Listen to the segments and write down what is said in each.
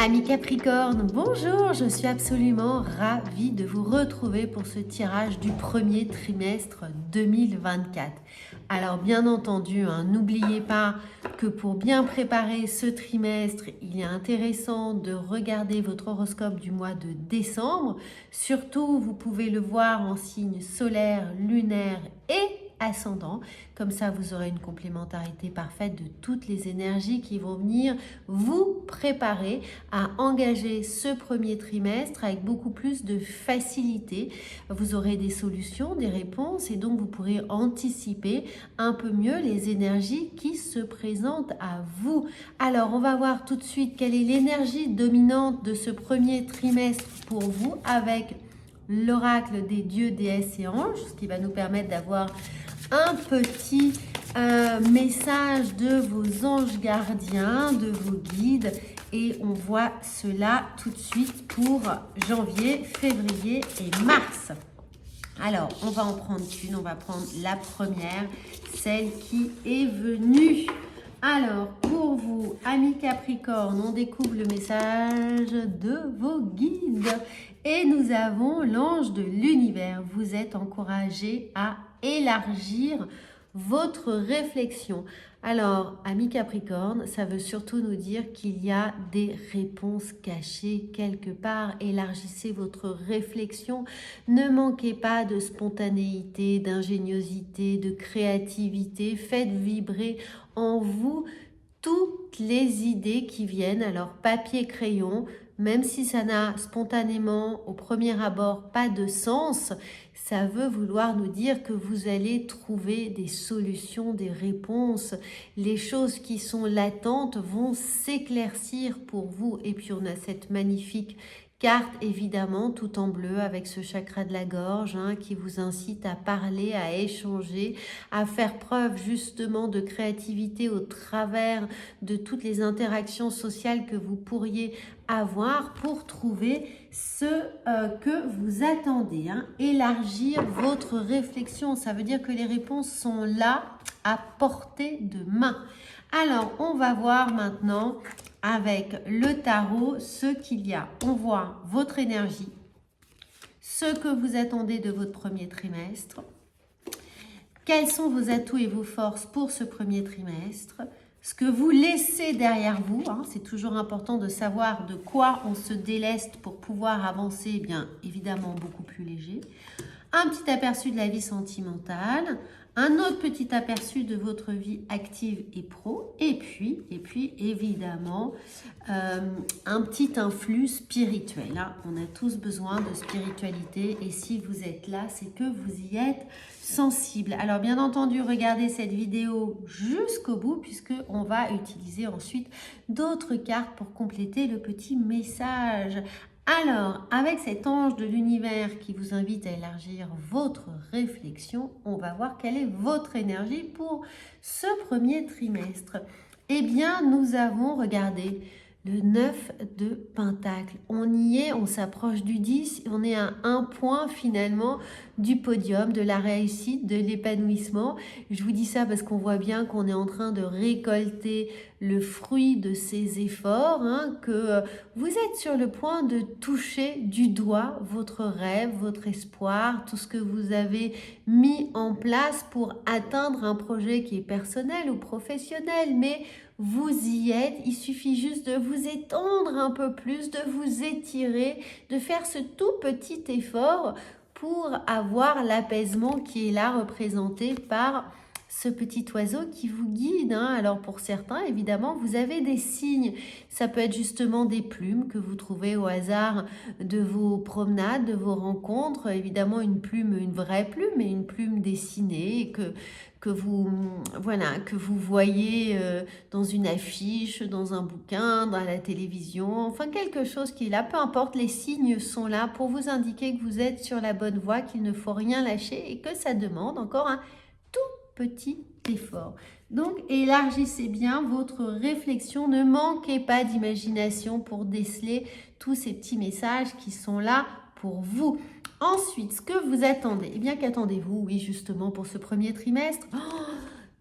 Amis Capricorne, bonjour, je suis absolument ravie de vous retrouver pour ce tirage du premier trimestre 2024. Alors bien entendu, n'oubliez pas que pour bien préparer ce trimestre, il est intéressant de regarder votre horoscope du mois de décembre. Surtout, vous pouvez le voir en signe solaire, lunaire et ascendant. Comme ça, vous aurez une complémentarité parfaite de toutes les énergies qui vont venir vous préparer à engager ce premier trimestre avec beaucoup plus de facilité. Vous aurez des solutions, des réponses et donc vous pourrez anticiper un peu mieux les énergies qui se présentent à vous. Alors, on va voir tout de suite quelle est l'énergie dominante de ce premier trimestre pour vous avec l'oracle des dieux, déesses et anges, ce qui va nous permettre d'avoir un petit message de vos anges gardiens, de vos guides, et on voit cela tout de suite pour janvier, février et mars. Alors, on va en prendre une, on va prendre la première, celle qui est venue. Alors, pour vous, amis Capricorne, on découvre le message de vos guides et nous avons l'ange de l'univers. Vous êtes encouragé à élargir votre réflexion. Alors, amis Capricorne, ça veut surtout nous dire qu'il y a des réponses cachées quelque part. Élargissez votre réflexion. Ne manquez pas de spontanéité, d'ingéniosité, de créativité. Faites vibrer en vous toutes les idées qui viennent. Alors, papier, crayon, même si ça n'a spontanément, au premier abord, pas de sens, ça veut vouloir nous dire que vous allez trouver des solutions, des réponses. Les choses qui sont latentes vont s'éclaircir pour vous. Et puis, on a cette magnifique carte, évidemment, tout en bleu, avec ce chakra de la gorge qui vous incite à parler, à échanger, à faire preuve justement de créativité au travers de toutes les interactions sociales que vous pourriez avoir pour trouver ce que vous attendez. Élargir votre réflexion, ça veut dire que les réponses sont là à portée de main. Alors, on va voir maintenant avec le tarot ce qu'il y a. On voit votre énergie, ce que vous attendez de votre premier trimestre, quels sont vos atouts et vos forces pour ce premier trimestre, ce que vous laissez derrière vous. C'est toujours important de savoir de quoi on se déleste pour pouvoir avancer, bien évidemment beaucoup plus léger. Un petit aperçu de la vie sentimentale, un autre petit aperçu de votre vie active et pro, et puis évidemment un petit influx spirituel. On a tous besoin de spiritualité et si vous êtes là, c'est que vous y êtes sensible. Alors bien entendu, regardez cette vidéo jusqu'au bout puisque on va utiliser ensuite d'autres cartes pour compléter le petit message. Alors, avec cet ange de l'univers qui vous invite à élargir votre réflexion, on va voir quelle est votre énergie pour ce premier trimestre. Eh bien, nous avons regardé le 9 de Pentacle. On y est, on s'approche du 10, on est à un point finalement du podium, de la réussite, de l'épanouissement. Je vous dis ça parce qu'on voit bien qu'on est en train de récolter le fruit de ces efforts, que vous êtes sur le point de toucher du doigt votre rêve, votre espoir, tout ce que vous avez mis en place pour atteindre un projet qui est personnel ou professionnel, mais vous y êtes, il suffit juste de vous étendre un peu plus, de vous étirer, de faire ce tout petit effort pour avoir l'apaisement qui est là représenté par ce petit oiseau qui vous guide. Alors pour certains, évidemment, vous avez des signes. Ça peut être justement des plumes que vous trouvez au hasard de vos promenades, de vos rencontres. Évidemment, une plume, une vraie plume, et une plume dessinée que vous voyez dans une affiche, dans un bouquin, dans la télévision, enfin quelque chose qui est là, peu importe, les signes sont là pour vous indiquer que vous êtes sur la bonne voie, qu'il ne faut rien lâcher et que ça demande encore un tout petit effort. Donc, élargissez bien votre réflexion, ne manquez pas d'imagination pour déceler tous ces petits messages qui sont là pour vous. Ensuite, ce que vous attendez, eh bien qu'attendez-vous, oui, justement, pour ce premier trimestre?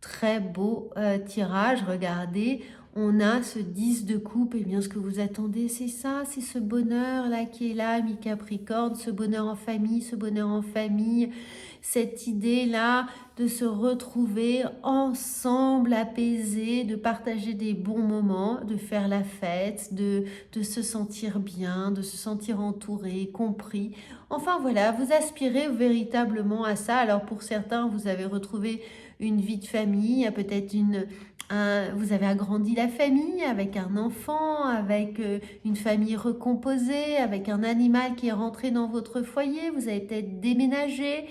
Très beau tirage, regardez, on a ce 10 de coupe. Et bien, ce que vous attendez, c'est ça, c'est ce bonheur-là qui est là, mi-Capricorne, ce bonheur en famille, cette idée-là de se retrouver ensemble, apaisés, de partager des bons moments, de faire la fête, de se sentir bien, de se sentir entouré, compris. Enfin voilà, vous aspirez véritablement à ça. Alors pour certains, vous avez retrouvé une vie de famille, peut-être vous avez agrandi la famille avec un enfant, avec une famille recomposée, avec un animal qui est rentré dans votre foyer, vous avez peut-être déménagé,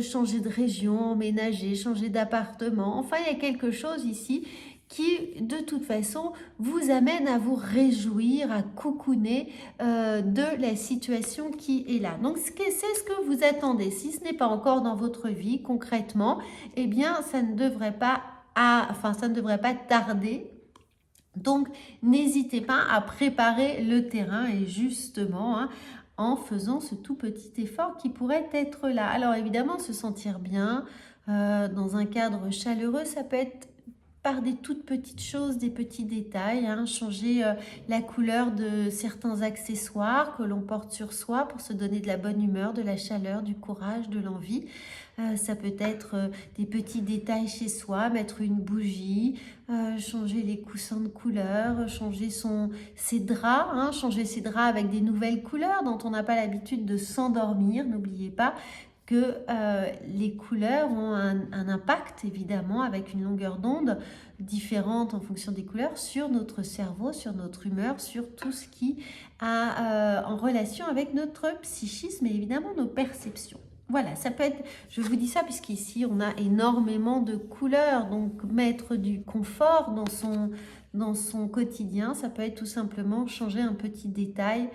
changé de région, emménagé, changé d'appartement. Enfin, il y a quelque chose ici qui, de toute façon, vous amène à vous réjouir, à cocooner de la situation qui est là. Donc, c'est ce que vous attendez. Si ce n'est pas encore dans votre vie, concrètement, eh bien, ça ne devrait pas tarder. Donc, n'hésitez pas à préparer le terrain et justement, en faisant ce tout petit effort qui pourrait être là. Alors, évidemment, se sentir bien dans un cadre chaleureux, ça peut être par des toutes petites choses, des petits détails, changer la couleur de certains accessoires que l'on porte sur soi pour se donner de la bonne humeur, de la chaleur, du courage, de l'envie. Ça peut être des petits détails chez soi, mettre une bougie, changer les coussins de couleur, changer ses draps, changer ses draps avec des nouvelles couleurs dont on n'a pas l'habitude de s'endormir. N'oubliez pas que les couleurs ont un impact évidemment avec une longueur d'onde différente en fonction des couleurs sur notre cerveau, sur notre humeur, sur tout ce qui a en relation avec notre psychisme et évidemment nos perceptions. Voilà, ça peut être, je vous dis ça puisqu'ici on a énormément de couleurs, donc mettre du confort dans son quotidien, ça peut être tout simplement changer un petit détail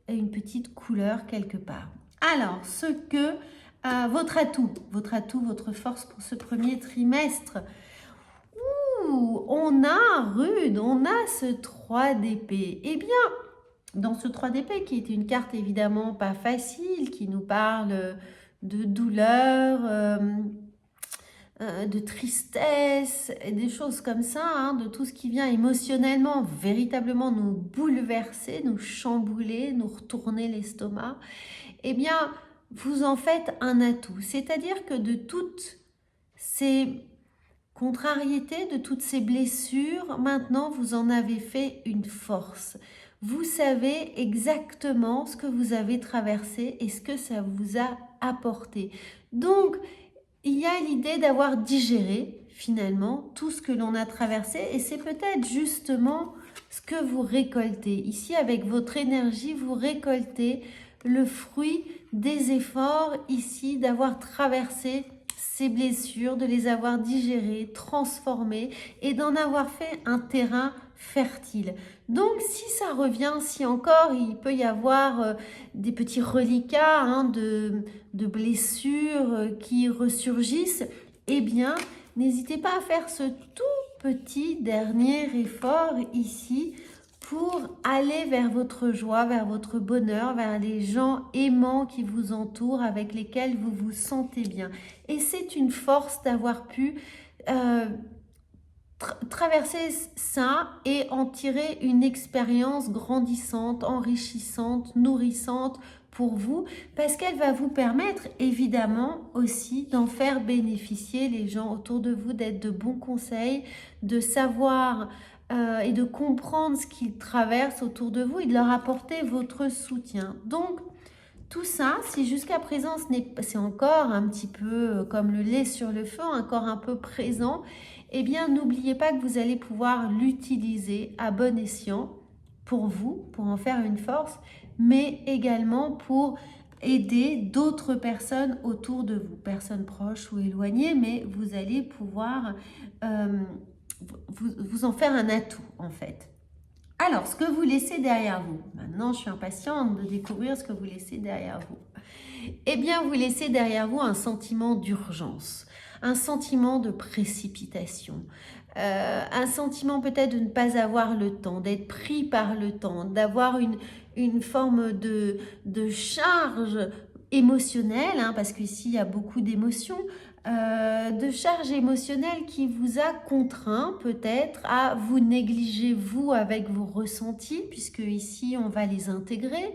et une petite couleur quelque part. Alors, votre atout, votre force pour ce premier trimestre. On a ce 3 d'épée. Eh bien, dans ce 3 d'épée, qui est une carte évidemment pas facile, qui nous parle de douleur, de tristesse, et des choses comme ça, de tout ce qui vient émotionnellement, véritablement nous bouleverser, nous chambouler, nous retourner l'estomac. Eh bien, vous en faites un atout. C'est-à-dire que de toutes ces contrariétés, de toutes ces blessures, maintenant vous en avez fait une force. Vous savez exactement ce que vous avez traversé et ce que ça vous a apporté. Donc, il y a l'idée d'avoir digéré finalement tout ce que l'on a traversé et c'est peut-être justement ce que vous récoltez. Ici, avec votre énergie, vous récoltez le fruit des efforts ici d'avoir traversé ces blessures, de les avoir digérées, transformées et d'en avoir fait un terrain fertile. Donc si ça revient, si encore il peut y avoir des petits reliquats de blessures qui ressurgissent, eh bien n'hésitez pas à faire ce tout petit dernier effort ici pour aller vers votre joie, vers votre bonheur, vers les gens aimants qui vous entourent, avec lesquels vous vous sentez bien. Et c'est une force d'avoir pu traverser ça et en tirer une expérience grandissante, enrichissante, nourrissante pour vous, parce qu'elle va vous permettre évidemment aussi d'en faire bénéficier les gens autour de vous, d'être de bons conseils, de savoir et de comprendre ce qu'ils traversent autour de vous et de leur apporter votre soutien. Donc, tout ça, si jusqu'à présent c'est encore un petit peu comme le lait sur le feu, encore un peu présent, eh bien n'oubliez pas que vous allez pouvoir l'utiliser à bon escient pour vous, pour en faire une force, mais également pour aider d'autres personnes autour de vous, personnes proches ou éloignées, mais vous allez pouvoir vous en faire un atout en fait. Alors, ce que vous laissez derrière vous, maintenant je suis impatiente de découvrir ce que vous laissez derrière vous. Eh bien, vous laissez derrière vous un sentiment d'urgence, un sentiment de précipitation, un sentiment peut-être de ne pas avoir le temps, d'être pris par le temps, d'avoir une forme de charge émotionnelle, parce qu'ici il y a beaucoup d'émotions, de charge émotionnelle qui vous a contraint peut-être à vous négliger vous avec vos ressentis, puisque ici on va les intégrer,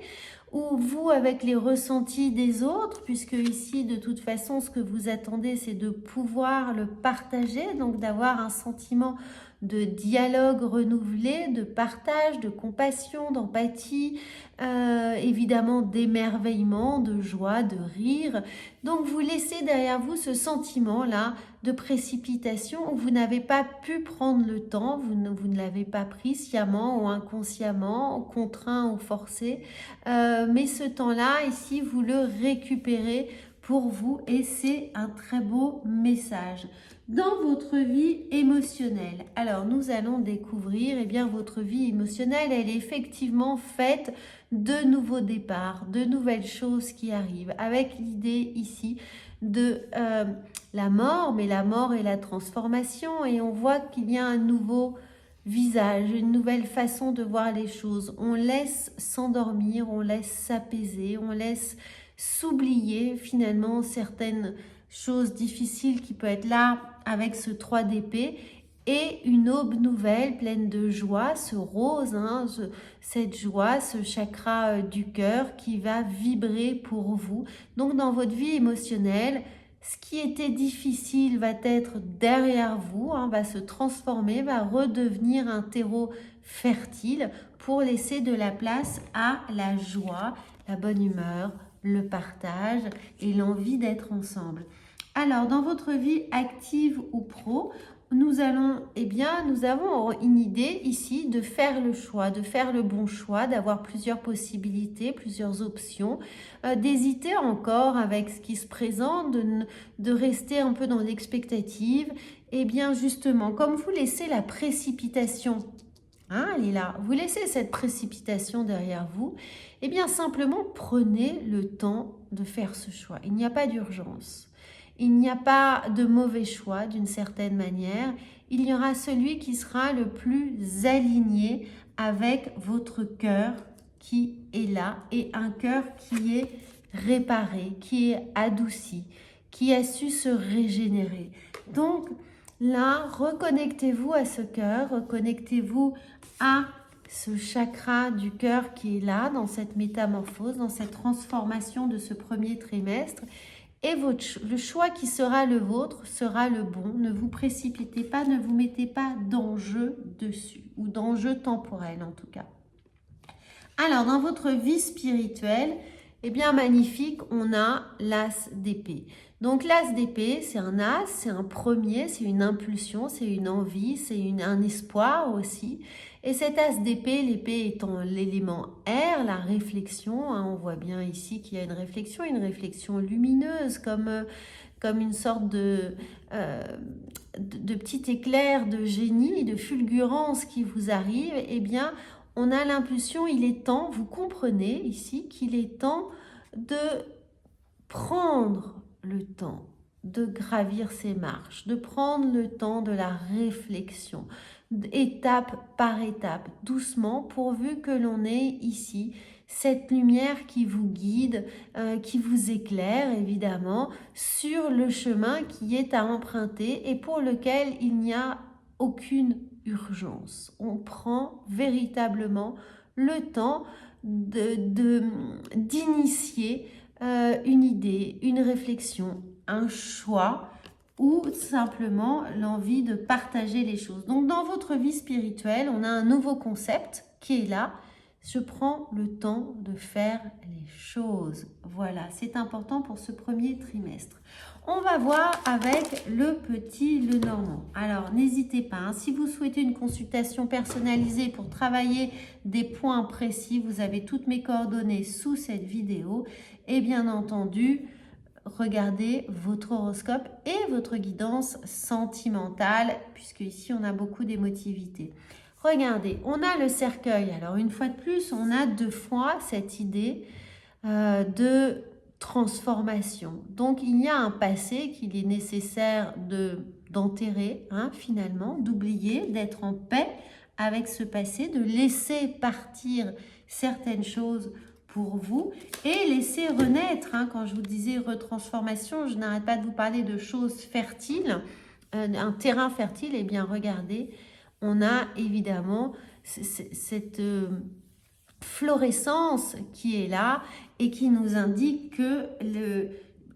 ou vous avec les ressentis des autres, puisque ici de toute façon ce que vous attendez c'est de pouvoir le partager, donc d'avoir un sentiment de dialogue renouvelé, de partage, de compassion, d'empathie, évidemment d'émerveillement, de joie, de rire. Donc vous laissez derrière vous ce sentiment-là de précipitation où vous n'avez pas pu prendre le temps, vous ne l'avez pas pris sciemment ou inconsciemment, contraint ou forcé. Mais ce temps-là, ici, vous le récupérez pour vous et c'est un très beau message. Dans votre vie émotionnelle, alors nous allons découvrir, eh bien, votre vie émotionnelle, elle est effectivement faite de nouveaux départs, de nouvelles choses qui arrivent, avec l'idée ici de la mort, mais la mort et la transformation, et on voit qu'il y a un nouveau visage, une nouvelle façon de voir les choses. On laisse s'endormir, on laisse s'apaiser, on laisse s'oublier finalement certaines choses difficiles qui peuvent être là avec ce 3 d'épée et une aube nouvelle pleine de joie, ce rose, hein, cette joie, ce chakra du cœur qui va vibrer pour vous. Donc dans votre vie émotionnelle, ce qui était difficile va être derrière vous, hein, va se transformer, va redevenir un terreau fertile pour laisser de la place à la joie, la bonne humeur, le partage et l'envie d'être ensemble. Alors, dans votre vie active ou pro, nous avons une idée ici de faire le choix, de faire le bon choix, d'avoir plusieurs possibilités, plusieurs options, d'hésiter encore avec ce qui se présente, de rester un peu dans l'expectative. Et bien justement, comme vous laissez la précipitation, hein, elle est là, vous laissez cette précipitation derrière vous, et bien simplement prenez le temps de faire ce choix. Il n'y a pas d'urgence. Il n'y a pas de mauvais choix d'une certaine manière. Il y aura celui qui sera le plus aligné avec votre cœur qui est là et un cœur qui est réparé, qui est adouci, qui a su se régénérer. Donc là, reconnectez-vous à ce cœur, reconnectez-vous à ce chakra du cœur qui est là dans cette métamorphose, dans cette transformation de ce premier trimestre. Et le choix qui sera le vôtre sera le bon. Ne vous précipitez pas, ne vous mettez pas d'enjeu dessus, ou d'enjeu temporel en tout cas. Alors, dans votre vie spirituelle, eh bien magnifique, on a l'as d'épée. Donc l'as d'épée, c'est un as, c'est un premier, c'est une impulsion, c'est une envie, c'est un espoir aussi. Et cet as d'épée, l'épée étant l'élément air, la réflexion, hein, on voit bien ici qu'il y a une réflexion lumineuse, comme une sorte de petit éclair de génie, de fulgurance qui vous arrive. Eh bien, on a l'impulsion, il est temps, vous comprenez ici qu'il est temps de prendre le temps de gravir ces marches, de prendre le temps de la réflexion, étape par étape, doucement, pourvu que l'on ait ici cette lumière qui vous guide, qui vous éclaire évidemment sur le chemin qui est à emprunter et pour lequel il n'y a aucune urgence. On prend véritablement le temps d'initier une idée, une réflexion, un choix ou simplement l'envie de partager les choses. Donc dans votre vie spirituelle, on a un nouveau concept qui est là. Je prends le temps de faire les choses. Voilà, c'est important pour ce premier trimestre. On va voir avec le petit Lenormand. Alors, n'hésitez pas, hein, si vous souhaitez une consultation personnalisée pour travailler des points précis, vous avez toutes mes coordonnées sous cette vidéo. Et bien entendu, regardez votre horoscope et votre guidance sentimentale, puisque ici, on a beaucoup d'émotivité. Regardez, on a le cercueil. Alors, une fois de plus, on a deux fois cette idée de transformation. Donc, il y a un passé qu'il est nécessaire d'enterrer, hein, finalement, d'oublier, d'être en paix avec ce passé, de laisser partir certaines choses pour vous et laisser renaître. Hein. Quand je vous disais retransformation, je n'arrête pas de vous parler de choses fertiles, un terrain fertile. Eh bien, regardez, on a évidemment cette florescence qui est là et qui nous indique que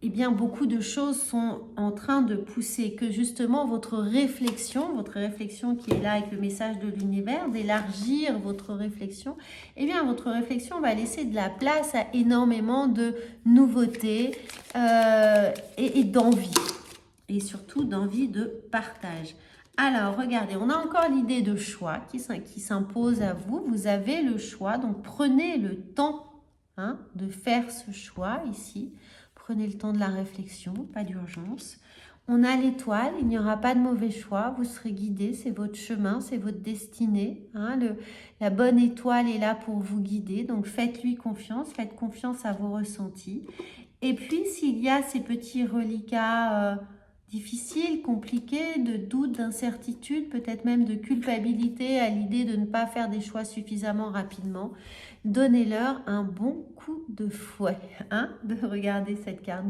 eh bien, beaucoup de choses sont en train de pousser, que justement votre réflexion qui est là avec le message de l'univers, d'élargir votre réflexion, eh bien, votre réflexion va laisser de la place à énormément de nouveautés et d'envie, et surtout d'envie de partage. Alors, regardez, on a encore l'idée de choix qui s'impose à vous. Vous avez le choix, donc prenez le temps de faire ce choix ici. Prenez le temps de la réflexion, pas d'urgence. On a l'étoile, il n'y aura pas de mauvais choix, vous serez guidé, c'est votre chemin, c'est votre destinée. La bonne étoile est là pour vous guider, donc faites-lui confiance, faites confiance à vos ressentis. Et puis, s'il y a ces petits reliquats difficiles, compliqués, de doutes, d'incertitudes, peut-être même de culpabilité à l'idée de ne pas faire des choix suffisamment rapidement, donnez-leur un bon coup de fouet, de regarder cette carte.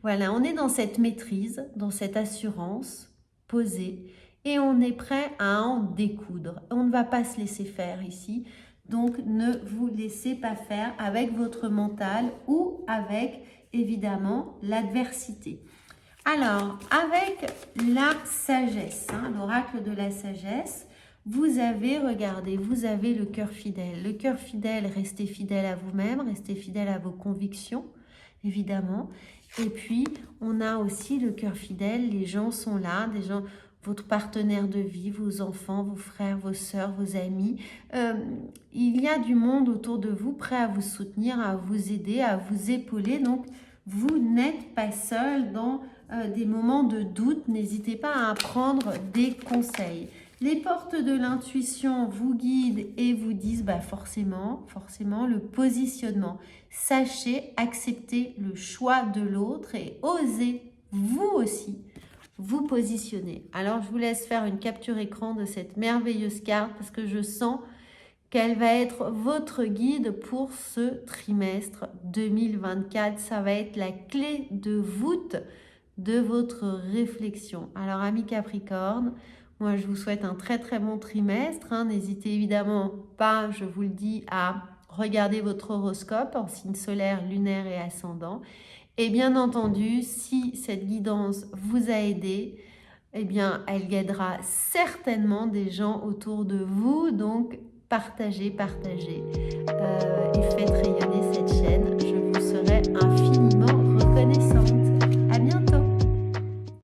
Voilà, on est dans cette maîtrise, dans cette assurance posée et on est prêt à en découdre. On ne va pas se laisser faire ici, donc ne vous laissez pas faire avec votre mental ou avec évidemment l'adversité. Alors, avec la sagesse, l'oracle de la sagesse, vous avez, regardez, vous avez le cœur fidèle. Le cœur fidèle, restez fidèle à vous-même, restez fidèle à vos convictions, évidemment. Et puis, on a aussi le cœur fidèle, les gens sont là, des gens, votre partenaire de vie, vos enfants, vos frères, vos sœurs, vos amis. Il y a du monde autour de vous prêt à vous soutenir, à vous aider, à vous épauler. Donc, vous n'êtes pas seul dans des moments de doute. N'hésitez pas à prendre des conseils. Les portes de l'intuition vous guident et vous disent forcément, le positionnement. Sachez accepter le choix de l'autre et osez vous aussi vous positionner. Alors, je vous laisse faire une capture écran de cette merveilleuse carte parce que je sens qu'elle va être votre guide pour ce trimestre 2024. Ça va être la clé de voûte de votre réflexion. Alors, amis Capricorne, moi, je vous souhaite un très très bon trimestre. N'hésitez évidemment pas, je vous le dis, à regarder votre horoscope en signe solaire, lunaire et ascendant. Et bien entendu, si cette guidance vous a aidé, eh bien, elle guidera certainement des gens autour de vous. Donc, partagez et faites rayonner cette chaîne. Je vous serai infiniment reconnaissante.